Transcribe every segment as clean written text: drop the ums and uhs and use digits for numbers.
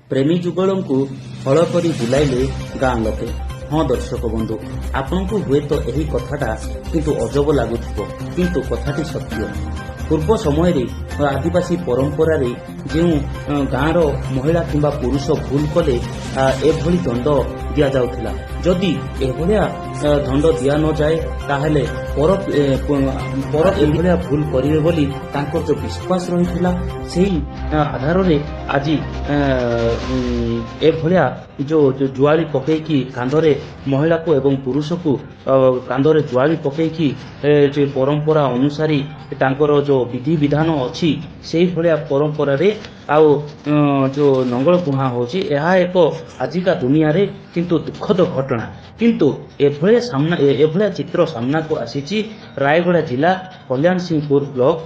ପ୍ରେମୀ ଯୁଗଳଙ୍କୁ ହଳ କରି ବୁଲାଇଲେ ଗାଁ ଲୋକେ। ହଁ ଦର୍ଶକ ବନ୍ଧୁ, ଆପଣଙ୍କୁ ହୁଏତ ଏହି କଥାଟା କିନ୍ତୁ ଅଜବ ଲାଗୁଥିବ, କିନ୍ତୁ କଥାଟି ସତ୍ୟ। ପୂର୍ବ ସମୟରେ ଆଦିବାସୀ ପରମ୍ପରାରେ ଯେଉଁ ଗାଁର ମହିଳା କିମ୍ବା ପୁରୁଷ ଭୁଲ କଲେ ଏଭଳି ଦଣ୍ଡ ଦିଆଯାଉଥିଲା। ଯଦି ଏଭଳିଆ ଦଣ୍ଡ ଦିଆ ନଯାଏ ତାହେଲେ ପର ଏଭଳିଆ ଭୁଲ କରିବେ ବୋଲି ତାଙ୍କର ଯେଉଁ ବିଶ୍ୱାସ ରହିଥିଲା, ସେହି ଆଧାରରେ ଆଜି ଏଭଳିଆ ଯେଉଁ ଜୁଆଳି ପକେଇକି କାନ୍ଧରେ ମହିଳାକୁ ଏବଂ ପୁରୁଷକୁ କାନ୍ଧରେ ଜୁଆଳି ପକେଇକି ଯେ ପରମ୍ପରା ଅନୁସାରେ ତାଙ୍କର ଯେଉଁ ବିଧିବିଧାନ ଅଛି ସେଇଭଳିଆ ପରମ୍ପରାରେ ଆଉ ଯେଉଁ ନଙ୍ଗଳ ବୁହା ହେଉଛି, ଏହା ଏକ ଆଜିକା ଦୁନିଆରେ କିନ୍ତୁ ଦୁଃଖଦ ଘଟଣା। କିନ୍ତୁ ଏଭଳିଆ ଚିତ୍ର ସାମ୍ନାକୁ ଆସିଛି ରାୟଗଡ଼ା ଜିଲ୍ଲା କଲ୍ୟାଣସିଂହପୁର ବ୍ଲକ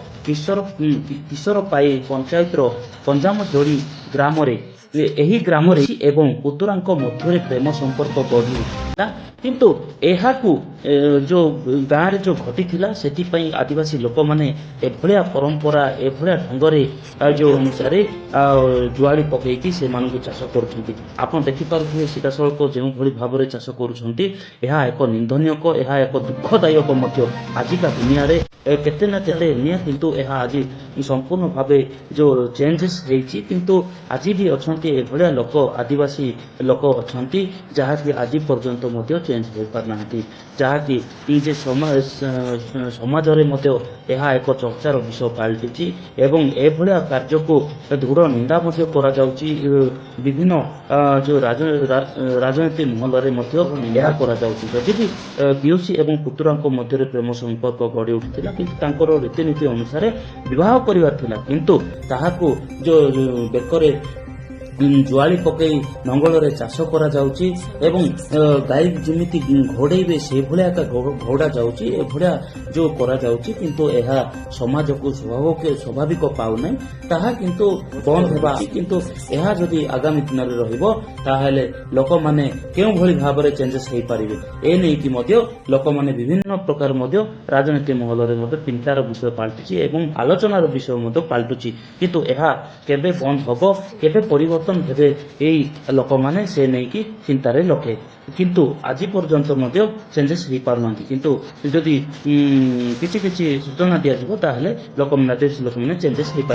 କିଶୋରପାଇ ପଞ୍ଚାୟତର ପଞ୍ଜାମଯୋଡ଼ି ଗ୍ରାମରେ। ଏହି ଗ୍ରାମରେ ଏବଂ ପୁତୁରାଙ୍କ ମଧ୍ୟରେ ପ୍ରେମ ସମ୍ପର୍କ ଗଢ଼ି ଉଠିଥିଲା। କିନ୍ତୁ ଏହାକୁ ଯେଉଁ ଗାଁରେ ଯେଉଁ ଘଟିଥିଲା, ସେଥିପାଇଁ ଆଦିବାସୀ ଲୋକମାନେ ଏଭଳିଆ ପରମ୍ପରା ଏଭଳିଆ ଢଙ୍ଗରେ ଯେଉଁ ଅନୁସାରେ ଜୁଆଳି ପକେଇକି ସେମାନଙ୍କୁ ଚାଷ କରୁଛନ୍ତି। ଆପଣ ଦେଖିପାରୁଥିବେ ସିଧାସଳଖ ଯେଉଁଭଳି ଭାବରେ ଚାଷ କରୁଛନ୍ତି, ଏହା ଏକ ନିନ୍ଦନୀୟ, ଏହା ଏକ ଦୁଃଖଦାୟକ ମଧ୍ୟ ଆଜିକା ଦୁନିଆରେ କେତେ ନା କେତେ ନିଆ। କିନ୍ତୁ ଏହା ଆଜି ସମ୍ପୂର୍ଣ୍ଣ ଭାବେ ଯେଉଁ ଚେଞ୍ଜେସ୍ ହେଇଛି, କିନ୍ତୁ ଆଜି ବି ଅଛନ୍ତି ଏଭଳିଆ ଲୋକ, ଆଦିବାସୀ ଲୋକ ଅଛନ୍ତି ଯାହାକି ଆଜି ପର୍ଯ୍ୟନ୍ତ ମଧ୍ୟ ଚେଞ୍ଜ ହୋଇପାରୁନାହାନ୍ତି, ଯାହାକି ଯେ ସମାଜରେ ମଧ୍ୟ ଏହା ଏକ ଚର୍ଚ୍ଚାର ବିଷୟ ପାଲଟିଛି ଏବଂ ଏଭଳିଆ କାର୍ଯ୍ୟକୁ ଦୃଢ଼ ନିନ୍ଦା ମଧ୍ୟ କରାଯାଉଛି। ବିଭିନ୍ନ ଯେଉଁ ରାଜନୀତି ମହଲରେ ମଧ୍ୟ ଏହା କରାଯାଉଛି। ଯଦି ବି ପିଉସୀ ଏବଂ ପୁତୁରାଙ୍କ ମଧ୍ୟରେ ପ୍ରେମ ସମ୍ପର୍କ ଗଢ଼ି ଉଠିଥିଲା, କିନ୍ତୁ ତାଙ୍କର ରୀତିନୀତି ଅନୁସାରେ ବିବାହ କରିବାର ଥିଲା, କିନ୍ତୁ ତାହାକୁ ଯେଉଁ ବେକରେ ଜୁଆଳି ପକେଇ ନଙ୍ଗଳରେ ଚାଷ କରାଯାଉଛି ଏବଂ ଗାଈ ଯେମିତି ଘୋଡ଼େଇବେ ସେଭଳିଆ ଘୋଡ଼ା ଯାଉଛି, ଏଭଳିଆ ଯେଉଁ କରାଯାଉଛି, କିନ୍ତୁ ଏହା ସମାଜକୁ ସ୍ୱାଭାବିକ ପାଉନାହିଁ। ତାହା କିନ୍ତୁ ବନ୍ଦ ହେବା, କିନ୍ତୁ ଏହା ଯଦି ଆଗାମୀ ଦିନରେ ରହିବ ତାହେଲେ ଲୋକମାନେ କେଉଁଭଳି ଭାବରେ ଚେଞ୍ଜେସ୍ ହେଇପାରିବେ, ଏ ନେଇକି ମଧ୍ୟ ଲୋକମାନେ ବିଭିନ୍ନ ପ୍ରକାର ମଧ୍ୟ ରାଜନୀତି ମହଲରେ ମଧ୍ୟ ଚିନ୍ତାର ବିଷୟ ପାଲଟିଛି ଏବଂ ଆଲୋଚନାର ବିଷୟ ମଧ୍ୟ ପାଲଟୁଛି। କିନ୍ତୁ ଏହା କେବେ ବନ୍ଦ ହେବ, କେବେ ପରିବର୍ତ୍ତନ ହେବେ, ଏଇ ଲୋକମାନେ ସେ ନେଇକି ଚିନ୍ତାରେ ଲୋକେ, କିନ୍ତୁ ଆଜି ପର୍ଯ୍ୟନ୍ତ ମଧ୍ୟ ଚେଞ୍ଜେସ୍ ହେଇପାରୁନାହାନ୍ତି। କିନ୍ତୁ ଯଦି କିଛି ସୂଚନା ଦିଆଯିବ ତାହେଲେ ଲୋକମାନେ ଚେଞ୍ଜେସ୍ ହେଇପାରିବେ।